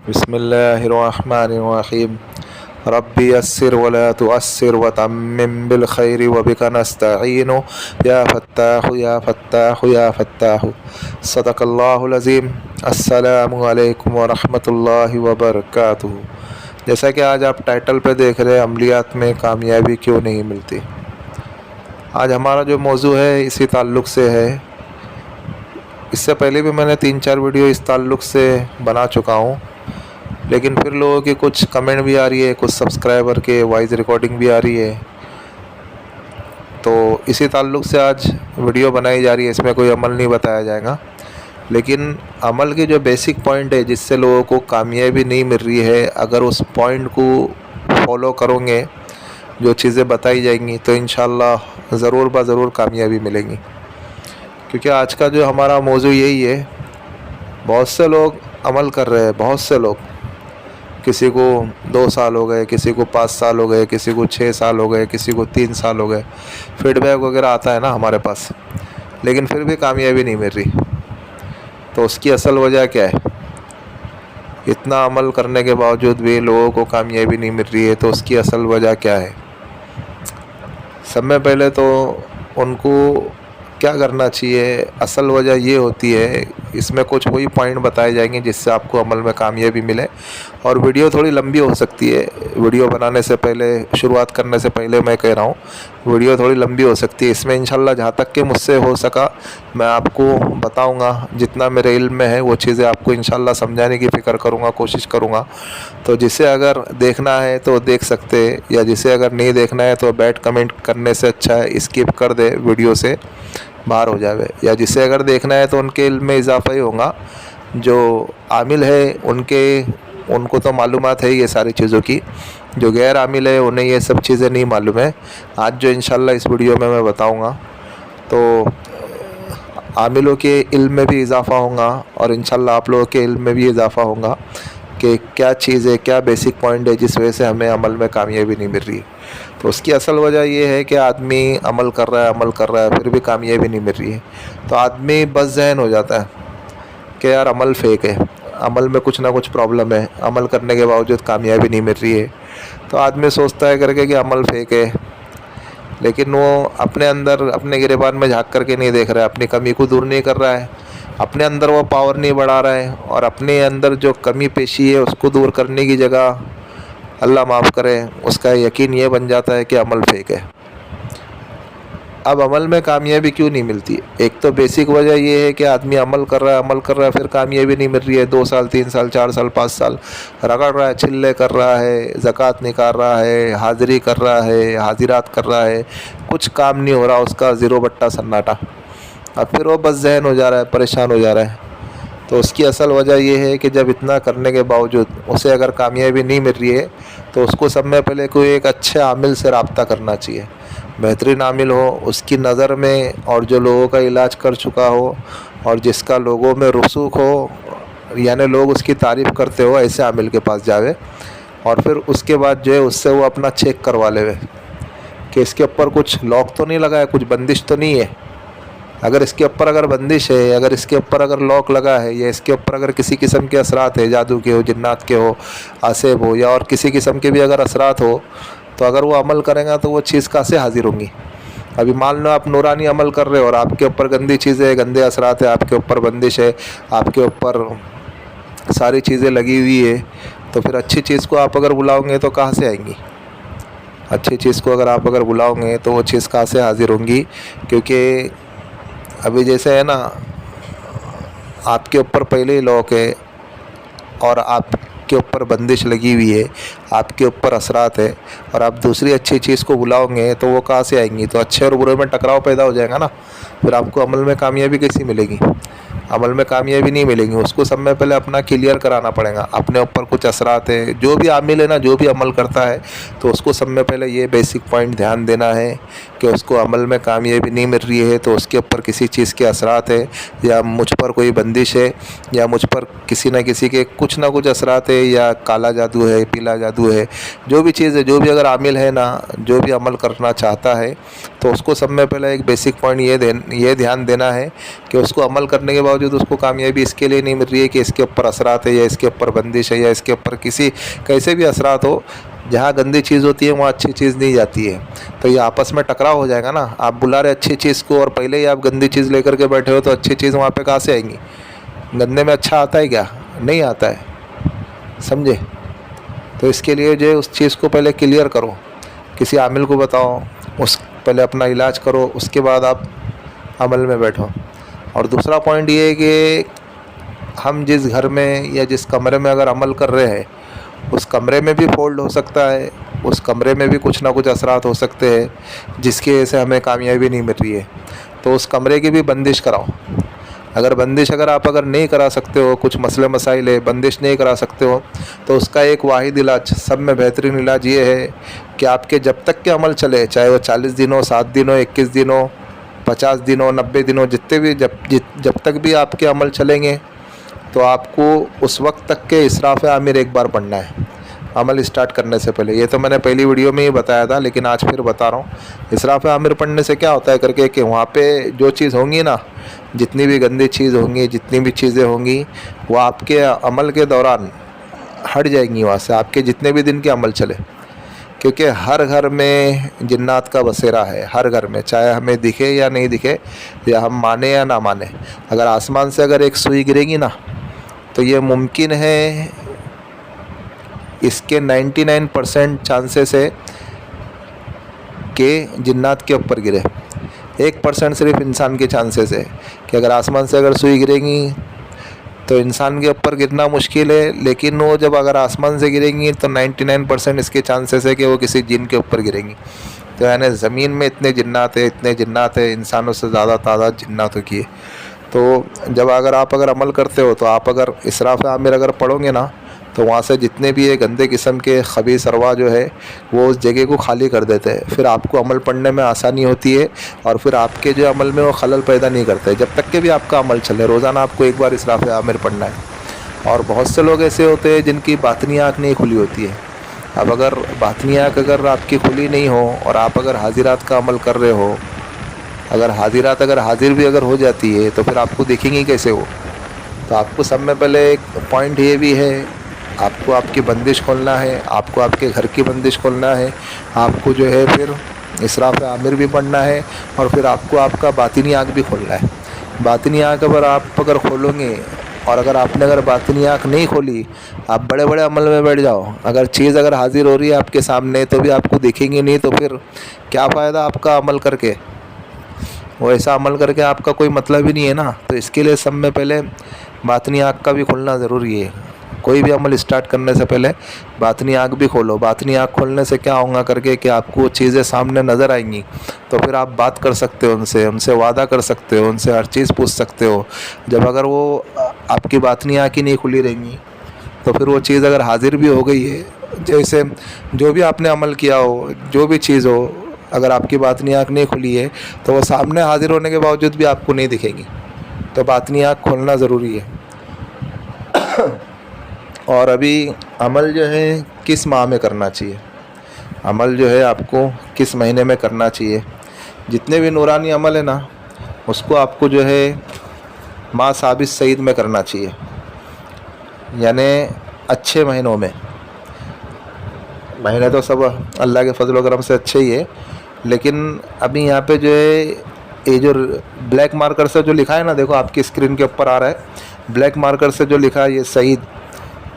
बिस्मिल्लाहिर्रहमानिर्रहीम। रब्बी यस्सिर वला तुअस्सिर वतम्मिम बिल खैरि वबिका नस्तईनु या फत्ताहु या फत्ताहु या फत्ताहु। सदक़ल्लाहुल अज़ीम। अस्सलामु अलैकुम वरहमतुल्लाहि वबरकातुहू। जैसा कि आज आप टाइटल पे देख रहे हैं, अमलियात में कामयाबी क्यों नहीं मिलती। आज हमारा जो मौजू है इसी ताल्लुक़ से है। इससे पहले भी मैंने 3-4 वीडियो इस ताल्लुक़ से बना चुका हूँ, लेकिन फिर लोगों की कुछ कमेंट भी आ रही है, कुछ सब्सक्राइबर के वॉइस रिकॉर्डिंग भी आ रही है, तो इसी ताल्लुक़ से आज वीडियो बनाई जा रही है। इसमें कोई अमल नहीं बताया जाएगा, लेकिन अमल के जो बेसिक पॉइंट है जिससे लोगों को कामयाबी नहीं मिल रही है, अगर उस पॉइंट को फॉलो करोगे, जो चीज़ें बताई जाएंगी, तो इंशाअल्लाह ज़रूर ज़रूर कामयाबी मिलेगी। क्योंकि आज का जो हमारा मौजू यही है, बहुत से लोग अमल कर रहे हैं, बहुत से लोग, किसी को 2 साल हो गए, किसी को 5 साल हो गए, किसी को 6 साल हो गए, किसी को 3 साल हो गए, फीडबैक वगैरह आता है ना हमारे पास, लेकिन फिर भी कामयाबी नहीं मिल रही। तो उसकी असल वजह क्या है? इतना अमल करने के बावजूद भी लोगों को कामयाबी नहीं मिल रही है, तो उसकी असल वजह क्या है? सब में पहले तो उनको क्या करना चाहिए, असल वजह ये होती है, इसमें कुछ वही पॉइंट बताए जाएंगे जिससे आपको अमल में कामयाबी मिले। और वीडियो थोड़ी लंबी हो सकती है, वीडियो बनाने से पहले, शुरुआत करने से पहले मैं कह रहा हूँ, वीडियो थोड़ी लंबी हो सकती है। इसमें इंशाल्लाह जहाँ तक कि मुझसे हो सका मैं आपको बताऊँगा, जितना मेरे इल्म में है वो चीज़ें आपको इंशाल्लाह समझाने की फ़िक्र करूँगा, कोशिश करूँगा। तो जिसे अगर देखना है तो देख सकते, या जिसे अगर नहीं देखना है तो बैड कमेंट करने से अच्छा है स्किप कर दे, वीडियो से बाहर हो जावे। या जिसे अगर देखना है तो उनके इल्म में इजाफ़ा ही होगा। जो आमिल है उनको तो मालूमात है ये सारी चीज़ों की, जो गैर आमिल है उन्हें ये सब चीज़ें नहीं मालूम है। आज जो इंशाल्लाह इस वीडियो में मैं बताऊंगा, तो आमिलों के इल्म में भी इजाफ़ा होगा और इंशाल्लाह आप लोगों के इल्म में भी इजाफ़ा होगा कि क्या चीज़ है, क्या बेसिक पॉइंट है जिस वजह से हमें अमल में कामयाबी नहीं मिल रही। तो उसकी असल वजह ये है कि आदमी अमल कर रहा है फिर भी कामयाबी नहीं मिल रही है। तो आदमी बस ज़हन हो जाता है कि यार अमल फेक है, अमल में कुछ ना कुछ प्रॉब्लम है, अमल करने के बावजूद कामयाबी नहीं मिल रही है। तो आदमी सोचता है करके कि अमल फेक है, लेकिन वो अपने अंदर, अपने गिरेबान में झाँक करके नहीं देख रहा है, अपनी कमी को दूर नहीं कर रहा है, अपने अंदर वो पावर नहीं बढ़ा रहा है, और अपने अंदर जो कमी पेशी है उसको दूर करने की जगह, अल्लाह माफ़ करे, उसका यकीन ये बन जाता है कि अमल फेक है। अब अमल में कामयाबी क्यों नहीं मिलती? एक तो बेसिक वजह ये है कि आदमी अमल कर रहा है, फिर कामयाबी नहीं मिल रही है। 2 साल, 3 साल, 4 साल, 5 साल रगड़ रहा है, चिल्ले कर रहा है, ज़कात निकाल रहा है, हाज़िरी कर रहा है, हाजिरात कर रहा है, कुछ काम नहीं हो रहा उसका, ज़ीरो बट्टा सन्नाटा। अब फिर वो बस ज़हन हो जा रहा है, परेशान हो जा रहा है। तो उसकी असल वजह यह है कि जब इतना करने के बावजूद उसे अगर कामयाबी नहीं मिल रही है, तो उसको सब में पहले कोई एक अच्छे आमिल से रब्ता करना चाहिए, बेहतरीन आमिल हो उसकी नज़र में, और जो लोगों का इलाज कर चुका हो और जिसका लोगों में रसूख हो, यानी लोग उसकी तारीफ़ करते हो, ऐसे आमिल के पास जावे। और फिर उसके बाद जो है उससे वो अपना चेक करवा लेवे कि इसके ऊपर कुछ लॉक तो नहीं लगा है, कुछ बंदिश तो नहीं है। अगर इसके ऊपर अगर बंदिश है, अगर इसके ऊपर अगर लॉक लगा है, या इसके ऊपर अगर किसी किस्म के असरात है, जादू के हो, जिन्नात के हो, आसेब हो, या और किसी किस्म के भी अगर असरात हो, तो अगर वो अमल करेगा तो वो चीज़ कहाँ से हाजिर होंगी। अभी मान लो आप नूरानी अमल कर रहे हो और आपके ऊपर गंदी चीज़ें, गंदे असरात है, आपके ऊपर बंदिश है, आपके ऊपर सारी चीज़ें लगी हुई है, तो फिर अच्छी चीज़ को आप अगर बुलाओगे तो कहाँ से आएंगी? अच्छी चीज़ को अगर आप बुलाओगे तो वो चीज़ कहाँ से हाजिर होंगी? क्योंकि अभी जैसे है ना, आपके ऊपर पहले ही लॉक है और आपके ऊपर बंदिश लगी हुई है, आपके ऊपर असरात है, और आप दूसरी अच्छी चीज़ को बुलाओगे तो वो कहाँ से आएंगी? तो अच्छे और बुरे में टकराव पैदा हो जाएगा ना। फिर आपको अमल में कामयाबी कैसी मिलेगी? अमल में कामयाबी नहीं मिलेगी। उसको सब में पहले अपना क्लियर कराना पड़ेगा, अपने ऊपर कुछ असरात है। जो भी आमिल है ना, जो भी अमल करता है, तो उसको सब में पहले ये बेसिक पॉइंट ध्यान देना है کہ اس کو عمل میں کامیابی نہیں مل رہی ہے تو اس کے اوپر کسی چیز کے اثرات ہے، یا مجھ پر کوئی بندش ہے، یا مجھ پر کسی نہ کسی کے کچھ نہ کچھ اثرات ہے، یا کالا جادو ہے، پیلا جادو ہے، جو بھی چیز ہے، جو بھی اگر عامل ہے نا، جو بھی عمل کرنا چاہتا ہے تو اس کو سب میں پہلے ایک بیسک پوائنٹ یہ دھیان دینا ہے کہ اس کو عمل کرنے کے باوجود اس کو کامیابی اس کے لیے نہیں مل رہی ہے کہ اس کے اوپر اثرات ہے، یا اس کے اوپر بندش ہے، یا اس کے اوپر کسی کیسے بھی اثرات ہو۔ جہاں گندی چیز ہوتی ہے وہاں اچھی چیز نہیں جاتی ہے، تو یہ آپس میں ٹکراؤ ہو جائے گا نا۔ آپ بلا رہے اچھی چیز کو اور پہلے ہی آپ گندی چیز لے کر کے بیٹھے ہو تو اچھی چیز وہاں پہ کہاں سے آئیں گی؟ گندے میں اچھا آتا ہے کیا؟ نہیں آتا ہے، سمجھے؟ تو اس کے لیے جو ہے اس چیز کو پہلے کلیئر کرو، کسی عامل کو بتاؤ، پہلے اپنا علاج کرو، اس کے بعد آپ عمل میں بیٹھو۔ اور دوسرا پوائنٹ یہ ہے کہ ہم جس گھر میں یا جس کمرے میں اگر عمل کر رہے ہیں اس کمرے میں بھی فالٹ ہو سکتا ہے، اس کمرے میں بھی کچھ نہ کچھ اثرات ہو سکتے ہیں جس کی وجہ سے ہمیں کامیابی نہیں مل رہی ہے، تو اس کمرے کی بھی بندش کراؤ۔ اگر آپ نہیں کرا سکتے ہو، کچھ مسئلے مسائل ہے، بندش نہیں کرا سکتے ہو، تو اس کا ایک واحد علاج، سب میں بہترین علاج یہ ہے کہ آپ کے جب تک کہ عمل چلے، چاہے وہ 40 دن ہو، 7 دن ہو، 21 دن ہو، 50 دن ہو، 90 دن ہو، جتنے بھی جب تک بھی آپ کے عمل چلیں گے تو آپ کو اس وقت تک کے اسراف عامر ایک بار پڑھنا ہے عمل اسٹارٹ کرنے سے پہلے۔ یہ تو میں نے پہلی ویڈیو میں ہی بتایا تھا لیکن آج پھر بتا رہا ہوں۔ اسراف عامر پڑھنے سے کیا ہوتا ہے کر کے کہ وہاں پہ جو چیز ہوں گی نا، جتنی بھی گندی چیز ہوں گی، جتنی بھی چیزیں ہوں گی، وہ آپ کے عمل کے دوران ہٹ جائیں گی وہاں سے، آپ کے جتنے بھی دن کے عمل چلے، کیونکہ ہر گھر میں جنات کا بسیرا ہے، ہر گھر میں، چاہے ہمیں دکھے یا نہیں دکھے، یا ہم مانیں یا نہ مانیں۔ اگر آسمان سے اگر ایک سوئی گرے گی نا تو یہ ممکن ہے، اس کے 99% چانسز ہے کہ جنات کے اوپر گرے، 1% صرف انسان کے چانسز ہے کہ اگر آسمان سے اگر سوئی گرے گی تو انسان کے اوپر گرنا مشکل ہے، لیکن وہ جب اگر آسمان سے گریں گی تو 99% اس کے چانسز ہے کہ وہ کسی جن کے اوپر گریں گی۔ تو یعنی زمین میں اتنے جنات ہیں، انسانوں سے زیادہ تعداد جناتوں کی ہے۔ تو جب اگر آپ عمل کرتے ہو تو آپ اگر اسراف عامر اگر پڑھو گے نا تو وہاں سے جتنے بھی یہ گندے قسم کے خبیث ارواح جو ہے وہ اس جگہ کو خالی کر دیتے ہیں، پھر آپ کو عمل پڑھنے میں آسانی ہوتی ہے، اور پھر آپ کے جو عمل میں وہ خلل پیدا نہیں کرتے جب تک کہ بھی آپ کا عمل چلے۔ روزانہ آپ کو ایک بار اسراف عامر پڑھنا ہے۔ اور بہت سے لوگ ایسے ہوتے ہیں جن کی باطنی آنکھ نہیں کھلی ہوتی ہے۔ اب اگر باطنی آنکھ اگر آپ کی کھلی نہیں ہو اور آپ اگر حاضرات کا عمل کر رہے ہو، اگر حاضرات حاضر بھی اگر ہو جاتی ہے تو پھر آپ کو دیکھیں گے کیسے ہو؟ تو آپ کو سب میں پہلے ایک پوائنٹ یہ بھی ہے، آپ کو آپ کی بندش کھولنا ہے، آپ کو آپ کے گھر کی بندش کھولنا ہے، آپ کو جو ہے پھر اسراف عامر بھی پڑھنا ہے، اور پھر آپ کو آپ کا باطنی آنکھ بھی کھولنا ہے۔ باطنی آنکھ آپ اگر کھولو گے، اور آپ نے باطنی آنکھ نہیں کھولی، آپ بڑے بڑے عمل میں بیٹھ جاؤ، اگر چیز حاضر ہو رہی ہے آپ کے سامنے تو بھی آپ کو دیکھیں گے نہیں، تو پھر کیا فائدہ آپ کا عمل کر کے؟ وہ ایسا عمل کر کے آپ کا کوئی مطلب ہی نہیں ہے نا۔ تو اس کے لیے سب میں پہلے باطنی آنکھ کا بھی کھولنا ضروری ہے۔ کوئی بھی عمل اسٹارٹ کرنے سے پہلے باطنی آنکھ بھی کھولو۔ باطنی آنکھ کھولنے سے کیا ہوگا کر کے کہ آپ کو چیزیں سامنے نظر آئیں گی، تو پھر آپ بات کر سکتے ہو ان سے وعدہ کر سکتے ہو، ان سے ہر چیز پوچھ سکتے ہو۔ جب اگر وہ آپ کی باطنی آنکھ ہی نہیں کھلی رہیں گی تو پھر وہ چیز اگر حاضر بھی ہو گئی ہے، جیسے جو بھی آپ نے عمل کیا ہو، جو بھی چیز ہو، اگر آپ کی باطنی آنکھ نہیں کھلی ہے تو وہ سامنے حاضر ہونے کے باوجود بھی آپ کو نہیں دکھے گی۔ تو باطنی آنکھ کھولنا ضروری ہے۔ اور ابھی عمل جو ہے کس ماہ میں کرنا چاہیے، عمل جو ہے آپ کو کس مہینے میں کرنا چاہیے؟ جتنے بھی نورانی عمل ہے نا اس کو آپ کو جو ہے ماہ ثابت سعید میں کرنا چاہیے، یعنی اچھے مہینوں میں۔ مہینے تو سب اللہ کے فضل و کرم سے اچھے ہی ہے، لیکن ابھی یہاں پہ جو ہے یہ جو بلیک مارکر سے جو لکھا ہے نا، دیکھو آپ کی اسکرین کے اوپر آ رہا ہے، بلیک مارکر سے جو لکھا ہے یہ سعید،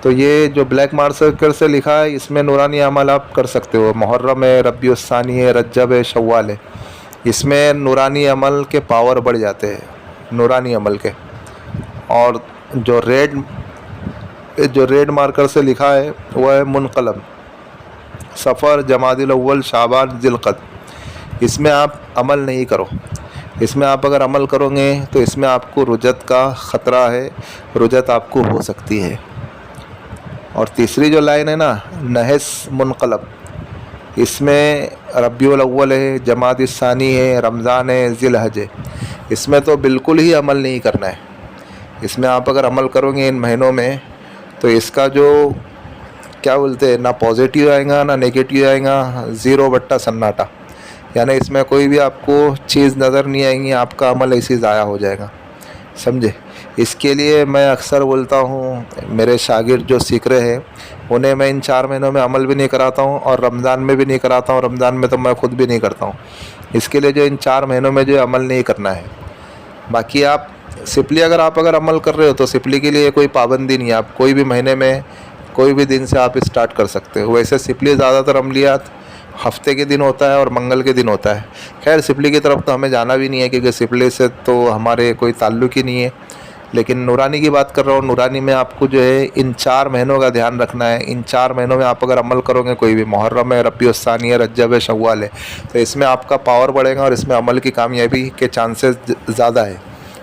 تو یہ جو بلیک مارکر سے لکھا ہے اس میں نورانی عمل آپ کر سکتے ہو۔ محرم ہے، ربیع الثانی ہے، رجب ہے، شوال ہے، اس میں نورانی عمل کے پاور بڑھ جاتے ہیں، نورانی عمل کے۔ اور جو ریڈ مارکر سے لکھا ہے وہ ہے منقلب، صفر، جمادی الاول، شعبان، ذی القعدہ، اس میں آپ عمل نہیں کرو۔ اس میں آپ اگر عمل کرو گے تو اس میں آپ کو رجت کا خطرہ ہے، رجت آپ کو ہو سکتی ہے۔ اور تیسری جو لائن ہے نا، نحس منقلب، اس میں रबीउल अव्वल है, जमात इस्सानी है, रमज़ान है, ज़िलहज है, इसमें तो बिल्कुल ही अमल नहीं करना है। इसमें आप अगर अमल करोगे इन महीनों में तो इसका जो क्या बोलते हैं, ना पॉजिटिव आएगा ना नेगेटिव आएगा, ज़ीरो बट्टा सन्नाटा। यानी इसमें कोई भी आपको चीज़ नज़र नहीं आएगी, आपका अमल ऐसे ही ज़ाया हो जाएगा, समझे। इसके लिए मैं अक्सर बोलता हूँ, मेरे शागिर्द जो सीख रहे हैं उन्हें मैं इन 4 महीनों में अमल भी नहीं कराता हूँ और रमज़ान में भी नहीं कराता हूँ। रमज़ान में तो मैं खुद भी नहीं करता हूँ। इसके लिए जो इन 4 महीनों में जो अमल नहीं करना है। बाकी आप सिपली अगर अमल कर रहे हो तो सिपली के लिए कोई पाबंदी नहीं है, आप कोई भी महीने में कोई भी दिन से आप स्टार्ट कर सकते हो। वैसे सिपली ज़्यादातर अमलियात हफ्ते के दिन होता है और मंगल के दिन होता है। खैर सिपली की तरफ तो हमें जाना भी नहीं है क्योंकि सिपली से तो हमारे कोई ताल्लुक़ ही नहीं है। लेकिन नूरानी की बात कर रहा हूँ, नूरानी में आपको जो है इन 4 महीनों का ध्यान रखना है। इन 4 महीनों में आप अगर अमल करोगे, कोई भी मुहर्रम है, रबीउल सानी है, रजब है, शव्वाल है, तो इसमें आपका पावर बढ़ेगा और इसमें अमल की कामयाबी के चांसेस ज़्यादा है।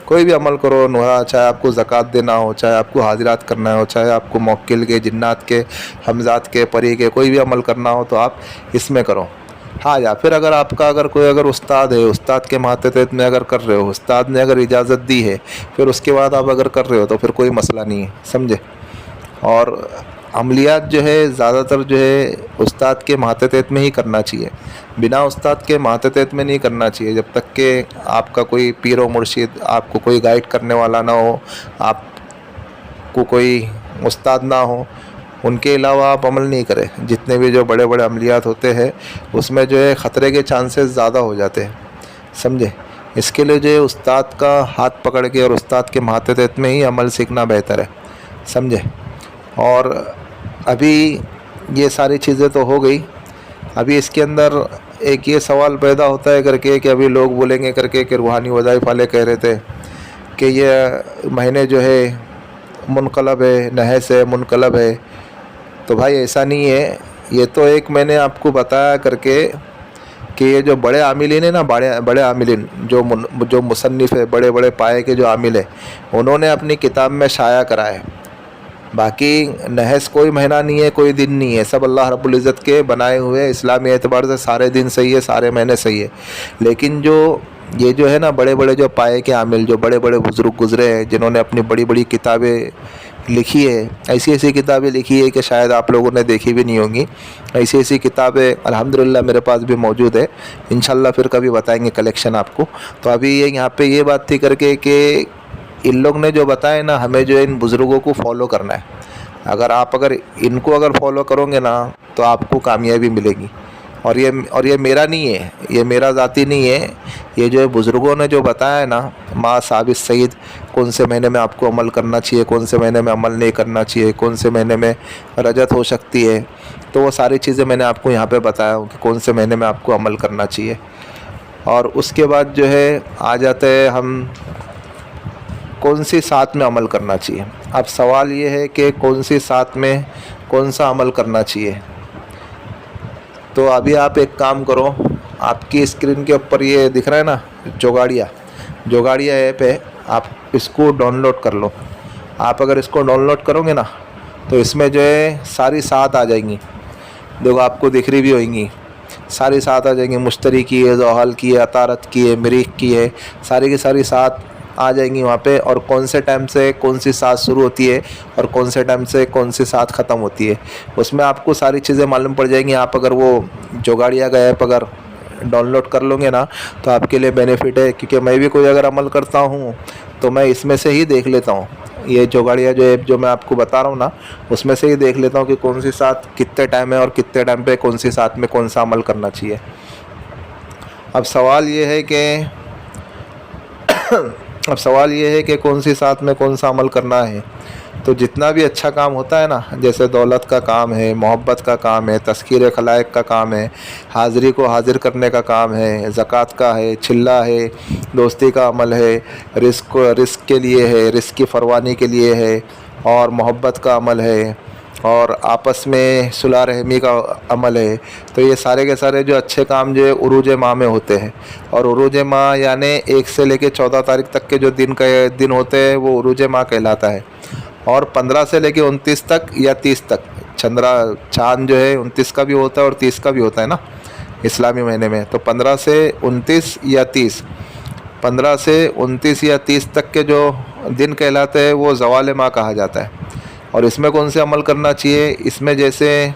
कोई भी अमल करो नूरा, चाहे आपको ज़कात देना हो, चाहे आपको हाजिरात करना हो, चाहे आपको मौक्किल के, जिन्नात के, हमजात के, परी के कोई भी अमल करना हो तो आप इसमें करो। हाँ, या फिर अगर कोई उस्ताद है, उस्ताद के मातहत में अगर कर रहे हो, उस्ताद ने अगर इजाज़त दी है, फिर उसके बाद आप अगर कर रहे हो तो फिर कोई मसला नहीं है, समझे। और अमलियात जो है ज़्यादातर जो है उस्ताद के मातहत में ही करना चाहिए, बिना उस्ताद के मातहत में नहीं करना चाहिए। जब तक कि आपका कोई पीर व मुर्शिद, आपको कोई गाइड करने वाला ना हो, आपको कोई उस्ताद ना हो, उनके अलावा आप अमल नहीं करें। जितने भी जो बड़े बड़े अमलियात होते हैं उसमें जो है ख़तरे के चांसेस ज़्यादा हो जाते हैं, समझे। इसके लिए जो है उस्ताद का हाथ पकड़ के और उस्ताद के मातहत में ही अमल सीखना बेहतर है, समझे। और अभी ये सारी चीज़ें तो हो गई, अभी इसके अंदर एक ये सवाल पैदा होता है करके कि अभी लोग बोलेंगे करके कि रूहानी वज़ाइफ़ वाले कह रहे थे कि ये महीने जो है मुनक़लब है, नहस है, मुनक़लब है। तो भाई ऐसा नहीं है, ये तो एक मैंने आपको बताया करके कि ये जो बड़े आमिलीन है ना, बड़े आमिलीन जो मुसन्निफ़ है, बड़े बड़े पाए के जो आमिल है, उन्होंने अपनी किताब में शाया करा है। बाकी नहस कोई महीना नहीं है, कोई दिन नहीं है, सब अल्लाह रब्बुल इज़्ज़त के बनाए हुए। इस्लामी एतबार से सारे दिन सही है, सारे महीने सही है। लेकिन ये जो है ना, बड़े बड़े जो पाए के आमिल, जो बड़े बड़े बुज़ुर्ग गुज़रे हैं, जिन्होंने अपनी बड़ी बड़ी किताबें लिखी है, ऐसी ऐसी किताबें लिखी है कि शायद आप लोगों ने देखी भी नहीं होंगी। ऐसी ऐसी किताबें अल्हम्दुलिल्लाह मेरे पास भी मौजूद है, इंशाल्लाह फिर कभी बताएंगे कलेक्शन आपको। तो अभी ये यहाँ पे ये बात थी करके कि इन लोग ने जो बताया ना, हमें जो इन बुज़ुर्गों को फॉलो करना है। अगर इनको फॉलो करोगे ना तो आपको कामयाबी मिलेगी। और ये मेरा नहीं है, ये मेरा ज़ाती नहीं है, ये जो बुज़ुर्गों ने जो बताया है ना, माँ साबित सईद, कौन से महीने में आपको अमल करना चाहिए, कौन से महीने में अमल नहीं करना चाहिए, कौन से महीने में रजत हो सकती है, तो वो सारी चीज़ें मैंने आपको यहाँ पे बताया हूँ कि कौन से महीने में आपको अमल करना चाहिए। और उसके बाद जो है आ जाते हैं हम कौन सी साथ में अमल करना चाहिए। अब सवाल ये है कि कौन सी साथ में कौन सा अमल करना चाहिए। तो अभी आप एक काम करो, आपकी स्क्रीन के ऊपर ये दिख रहा है ना, जोगाड़िया ऐप है, आप इसको डाउनलोड कर लो। आप अगर इसको डाउनलोड करोगे ना तो इसमें जो है सारी सात आ जाएंगी, देखो आपको दिख रही भी होंगी, सारी सात आ जाएंगी। मुश्तरी की है, ज़ोहल की है, अतारत की है, मरीख की है, सारी की सारी सात आ जाएंगी वहाँ पे। और कौन से टाइम से कौन सी सात शुरू होती है और कौन से टाइम से कौन सी सात ख़त्म होती है, उसमें आपको सारी चीज़ें मालूम पड़ जाएंगी। आप अगर वो जोगाड़िया का ऐप अगर डाउनलोड कर लोगे ना तो आपके लिए बेनिफिट है, क्योंकि मैं भी कोई अगर अमल करता हूँ तो मैं इसमें से ही देख लेता हूँ। ये जोगाड़िया जो ऐप जो मैं आपको बता रहा हूँ ना, उसमें से ही देख लेता हूँ कि कौन सी सात कितने टाइम है और कितने टाइम पे कौन सी सात में कौन सा अमल करना चाहिए। अब सवाल ये है कि कौन सी साथ में कौन सा अमल करना है। तो जितना भी अच्छा काम होता है ना, जैसे दौलत का काम है, मोहब्बत का काम है, तस्कीर खलाइक का काम है, हाज़िरी को हाजिर करने का काम है, ज़कात का है, छिल्ला है, दोस्ती का अमल है, रिस्क के लिए है, रिस्क की फरवानी के लिए है, और मोहब्बत का अमल है, और आपस में सुलह रहमी का अमल है। तो ये सारे के सारे जो अच्छे काम जो है उरूज माह में होते हैं। और उरूज माह यानी 1 से लेकर 14 तारीख तक के जो दिन होते हैं वो उरूज माह कहलाता है। और 15 से लेकर 29 तक या 30 तक चांद जो है 29 का भी होता है और 30 का भी होता है ना, इस्लामी महीने में। तो 15 से 29 या 30, 15 से 29 या 30 तक के जो दिन कहलाते हैं वो ज़वाल माह कहा जाता है। और इसमें कौन से अमल करना चाहिए? इसमें जैसे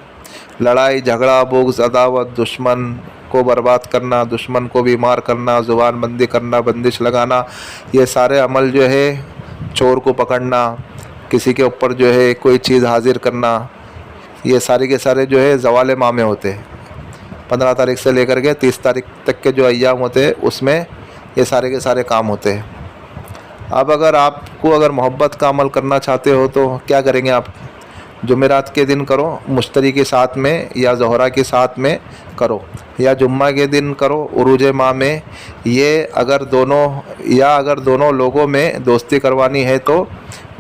लड़ाई झगड़ा, बुग़्ज़, अदावत, दुश्मन को बर्बाद करना, दुश्मन को बीमार करना, ज़ुबान बंदी करना, बंदिश लगाना, ये सारे अमल जो है, चोर को पकड़ना, किसी के ऊपर जो है कोई चीज़ हाजिर करना, ये सारे के सारे जो है ज़वाल माह में होते हैं। 15 तारीख से लेकर के 30 तारीख तक के जो अय्याम होते हैं उसमें ये सारे के सारे काम होते हैं। अब अगर आपको अगर मोहब्बत का अमल करना चाहते हो तो क्या करेंगे आप? जुमेरात के दिन करो, मुश्तरी के साथ में या ज़ोहरा के साथ में करो, या जुम्मा के दिन करो उरूज माह में। ये अगर दोनों लोगों में दोस्ती करवानी है तो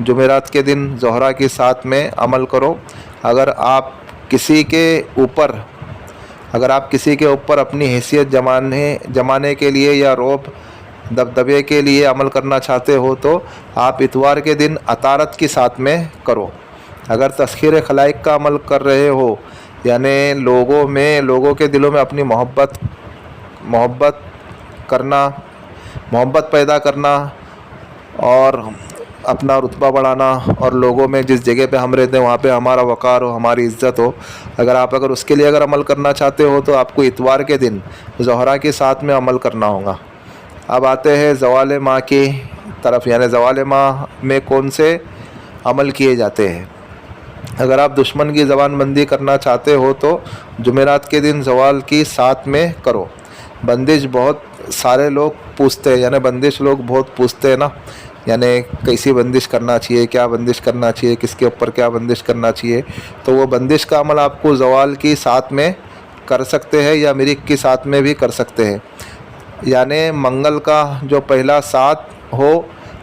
जुमेरात के दिन ज़ोहरा के साथ में अमल करो। अगर आप किसी के ऊपर अपनी हैसियत जमाने के लिए या रौब दबदबे के लिए अमल करना चाहते हो तो आप इतवार के दिन अतारत के साथ में करो। अगर तस्खीर खलाइक का अमल कर रहे हो, यानी लोगों के दिलों में अपनी मोहब्बत पैदा करना और अपना रुतबा बढ़ाना, और लोगों में जिस जगह पे हम रहते हैं वहाँ पे हमारा वक़ार हो, हमारी इज़्ज़त हो, अगर उसके लिए अगर अमल करना चाहते हो तो आपको इतवार के दिन ज़ोहरा के साथ में अमल करना होगा। अब आते हैं ज़वाल माह की तरफ, यानी ज़वाल माह में कौन से अमल किए जाते हैं। अगर आप दुश्मन की ज़बानबंदी करना चाहते हो तो जुमेरात के दिन ज़वाल की साथ में करो। बंदिश बहुत सारे लोग पूछते हैं, यानी बंदिश लोग बहुत पूछते हैं ना, यानी कैसी बंदिश करना चाहिए, क्या बंदिश करना चाहिए, किसके ऊपर क्या बंदिश करना चाहिए। तो वो बंदिश का अमल आपको ज़वाल की साथ में कर सकते हैं या मिरिक की साथ में भी कर सकते हैं। यानी मंगल का जो पहला साथ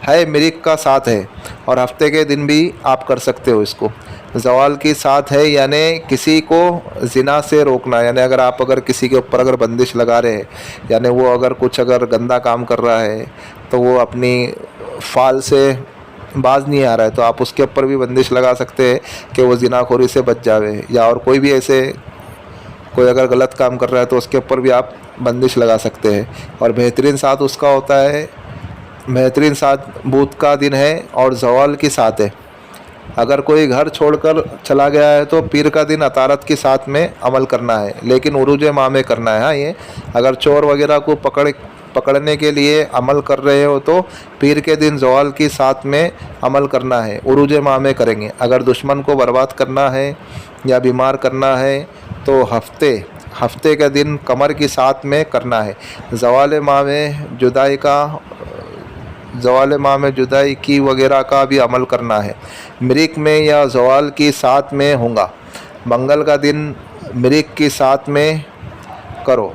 है मिरिक का साथ है, और हफ्ते के दिन भी आप कर सकते हो इसको। ज़वाल की साथ है यानी किसी को ज़िना से रोकना, यानी अगर किसी के ऊपर अगर बंदिश लगा रहे हैं, यानी वो अगर गंदा काम कर रहा है तो वो अपनी फाल से बाज नहीं आ रहा है तो आप उसके ऊपर भी बंदिश लगा सकते हैं कि वो ज़िनाखोरी से बच जावे। या और कोई अगर गलत काम कर रहा है तो उसके ऊपर भी आप बंदिश लगा सकते हैं। और बेहतरीन साथ उसका होता है, बेहतरीन साथ बूत का दिन है और ज़वाल की साथ है। अगर कोई घर छोड़कर चला गया है तो पीर का दिन अतारत के साथ में अमल करना है, लेकिन उरूज माह में करना है। हाँ, ये अगर चोर वगैरह को पकड़ने के लिए अमल कर रहे हो तो पीर के दिन ज़वाल की साथ में अमल करना है, उरूज माह में करेंगे। अगर दुश्मन को बर्बाद करना है या बीमार करना है तो हफ्ते का दिन कमर की साथ में करना है। ज़वाल माह में जुदाई की वगैरह का भी अमल करना है। मिरिक में या ज़वाल की साथ में होगा। मंगल का दिन मिरिक की साथ में करो।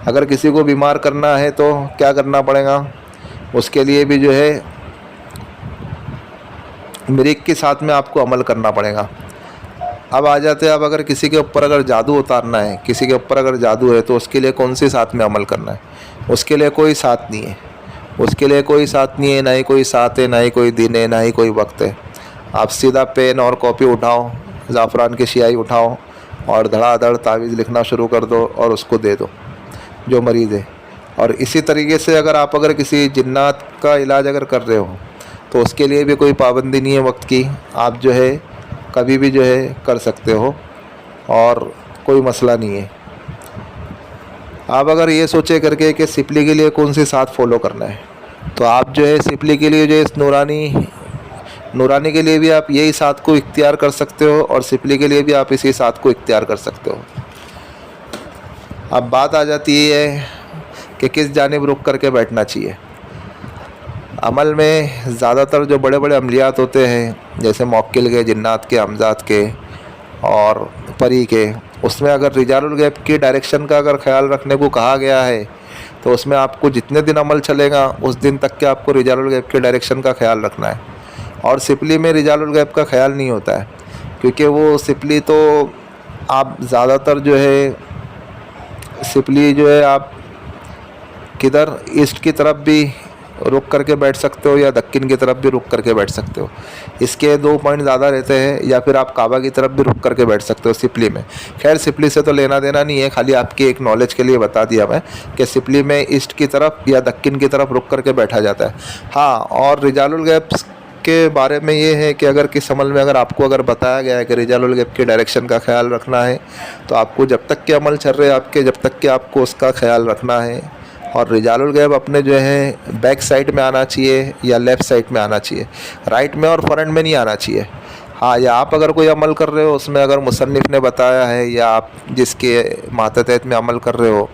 अगर किसी को बीमार करना है तो क्या करना पड़ेगा? उसके लिए भी जो है मिरिक के साथ में आपको अमल करना पड़ेगा। अब आ जाते हैं, अब अगर किसी के ऊपर अगर जादू उतारना है, किसी के ऊपर अगर जादू है तो उसके लिए कौन सी साथ में अमल करना है? उसके लिए कोई साथ नहीं है, ना ही कोई साथ है, ना ही कोई दिन है, ना ही कोई वक्त है। आप सीधा पेन और कॉपी उठाओ, ज़ाफ़रान की स्याही उठाओ और धड़ाधड़ तावीज़ लिखना शुरू कर दो और उसको दे दो जो मरीज़ है। और इसी तरीके से अगर किसी जिन्नात का इलाज अगर कर रहे हो तो उसके लिए भी कोई पाबंदी नहीं है वक्त की, आप जो है कभी भी जो है कर सकते हो और कोई मसला नहीं है। आप अगर ये सोचे करके कि सिपली के लिए कौन सी साथ फॉलो करना है तो आप जो है सिपली के लिए जो इस नूरानी के लिए भी आप यही साथ को इख्तियार कर सकते हो और सिपली के लिए भी आप इसी साथ को इख्तियार कर सकते हो। अब बात आ जाती है कि किस जानिब रुख करके बैठना चाहिए। अमल में ज़्यादातर जो बड़े बड़े अमलियात होते हैं, जैसे मौक्किल के, जिन्नात के, हमजात के और परी के, उसमें अगर रिजालुल गैब की डायरेक्शन का अगर ख्याल रखने को कहा गया है तो उसमें आपको जितने दिन अमल चलेगा उस दिन तक के आपको रिजालुल गैब के डायरेक्शन का ख्याल रखना है। और सिपली में रिजालुल गैब का ख्याल नहीं होता है, क्योंकि वो सिपली तो आप ज़्यादातर जो है सिपली जो है आप किधर ईस्ट की तरफ भी रुक करके बैठ सकते हो या दक्कन की तरफ भी रुक करके बैठ सकते हो। इसके 2 पॉइंट ज़्यादा रहते हैं। या फिर आप काबा की तरफ भी रुक करके बैठ सकते हो सिपली में। खैर सिपली से तो लेना देना नहीं है, खाली आपकी एक नॉलेज के लिए बता दिया मैं कि सिपली में ईस्ट की तरफ या दक्कन की तरफ रुक करके बैठा जाता है। हाँ, और रिजालुल गैब के बारे में ये है कि अगर किस अमल में आपको अगर बताया गया है कि रिजालुल गैब के डायरेक्शन का ख्याल रखना है, तो आपको जब तक के अमल चल रहे हैं आपके, जब तक कि आपको उसका ख्याल रखना है। और रिजालुल गैब अपने जो है बैक साइड में आना चाहिए या लेफ़्ट साइड में आना चाहिए, राइट में और फ्रंट में नहीं आना चाहिए। हाँ, या आप अगर कोई अमल कर रहे हो उसमें अगर मुसन्निफ़ ने बताया है या आप जिसके मातहत में अमल कर रहे हो,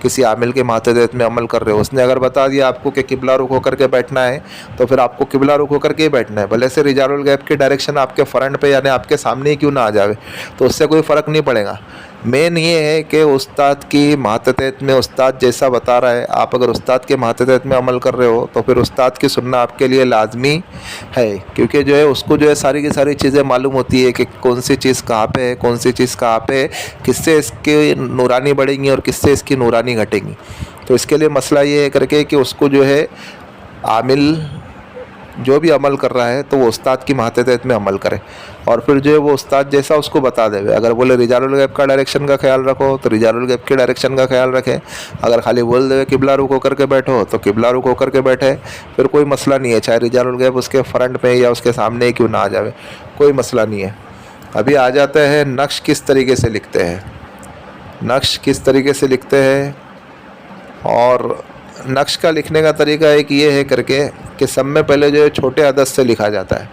किसी आमिल के मातहत में अमल कर रहे हो, उसने अगर बता दिया आपको कि किबला रुख होकर के बैठना है, तो फिर आपको किबला रुख होकर के ही बैठना है। भले से रिजालुल गैब की डायरेक्शन आपके फ्रंट पे यानी आपके सामने ही क्यों ना आ जावे, तो उससे कोई फ़र्क नहीं पड़ेगा। मेन ये है कि उस्ताद की मातहत में उस्ताद जैसा बता रहा है, आप अगर उस्ताद के मातहत में अमल कर रहे हो तो फिर उस्ताद की सुनना आपके लिए लाजमी है, क्योंकि जो है उसको जो है सारी की सारी चीज़ें मालूम होती है कि कौन सी चीज़ कहाँ पे है, कौन सी चीज़ कहाँ पे है, किससे इसकी नूरानी बढ़ेंगी और किससे इसकी नूरानी घटेंगी। तो इसके लिए मसला ये है करके कि उसको जो है आमिल जो भी अमल कर रहा है तो वो उस्ताद की मातहत में अमल करे, और फिर जो है वो उस्ताद जैसा उसको बता देवे। अगर बोले रिजालुल गैब का डायरेक्शन का ख्याल रखो तो रिजालुल गैब के डायरेक्शन का ख्याल रखें। अगर खाली बोल देवे किबला रुख होकर के बैठो तो किबला रुख होकर के बैठे, फिर कोई मसला नहीं है, चाहे रिजालुल गैब उसके फ्रंट में या उसके सामने क्यों ना आ जावे, कोई मसला नहीं है। अभी आ जाते हैं नक्श किस तरीके से लिखते हैं। नक्श किस तरीके से लिखते हैं, और नक्श का लिखने का तरीका एक ये है करके कि सब में पहले जो है छोटे अदद से लिखा जाता है।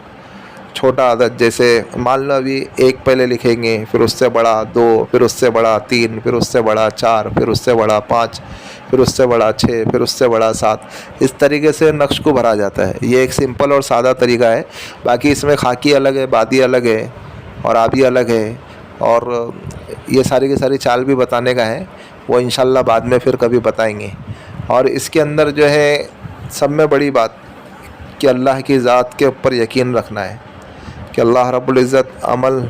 छोटा अदद जैसे मान लो अभी 1 पहले लिखेंगे, फिर उससे बड़ा 2, फिर उससे बड़ा 3, फिर उससे बड़ा 4, फिर उससे बड़ा 5, फिर उससे बड़ा 6, फिर उससे बड़ा 7। इस तरीके से नक्श को भरा जाता है। ये एक सिंपल और सादा तरीका है। बाकी इसमें खाकी अलग है, बादी अलग है और आबी अलग है, और ये सारी की सारी चाल भी बताने का है, वो इंशाल्लाह बाद में फिर कभी बताएंगे। और इसके अंदर जो है सब में बड़ी बात कि अल्लाह की ज़ात के ऊपर यकीन रखना है कि अल्लाह रब्बुल इज़्ज़त अमल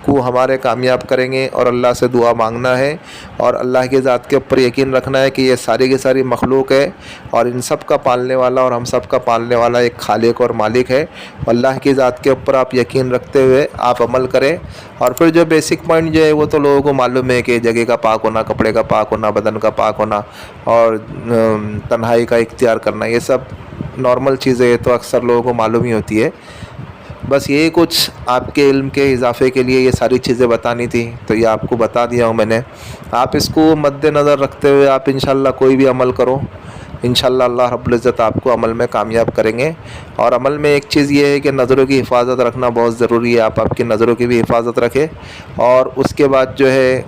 को हमारे कामयाब करेंगे, और अल्लाह से दुआ मांगना है, और अल्लाह की ज़ात के ऊपर यकीन रखना है कि ये सारी की सारी मखलूक है और इन सब का पालने वाला और हम सब का पालने वाला एक खालिक और मालिक है। अल्लाह की ज़ात के ऊपर आप यकीन रखते हुए आप अमल करें। और फिर जो बेसिक पॉइंट जो है वो तो लोगों को मालूम है कि जगह का पाक होना, कपड़े का पाक होना, बदन का पाक होना और तन्हाई का इख्तियार करना, ये सब नॉर्मल चीज़ें हैं, तो अक्सर लोगों को मालूम ही होती है। बस यही कुछ आपके इल्म के इजाफे के लिए ये सारी चीज़ें बतानी थी, तो ये आपको बता दिया हूँ मैंने। आप इसको मद्देनज़र रखते हुए आप इंशाल्लाह कोई भी अमल करो, इंशाल्लाह अल्लाह रब्बुल इज़्ज़त आपको अमल में कामयाब करेंगे। और अमल में एक चीज़ ये है कि नज़रों की हिफाजत रखना बहुत ज़रूरी है। आप आपकी नज़रों की भी हिफाजत रखें, और उसके बाद जो है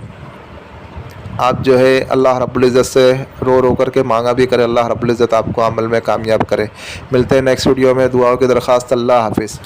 आप जो है अल्लाह रब्बुल इज़्ज़त से रो कर के मांगा भी करें, अल्लाह रब्बुल इज़्ज़त आपको अमल में कामयाब करे। मिलते हैं नेक्स्ट वीडियो में। दुआओं की दरख्वास्त। अल्लाह हाफिज़।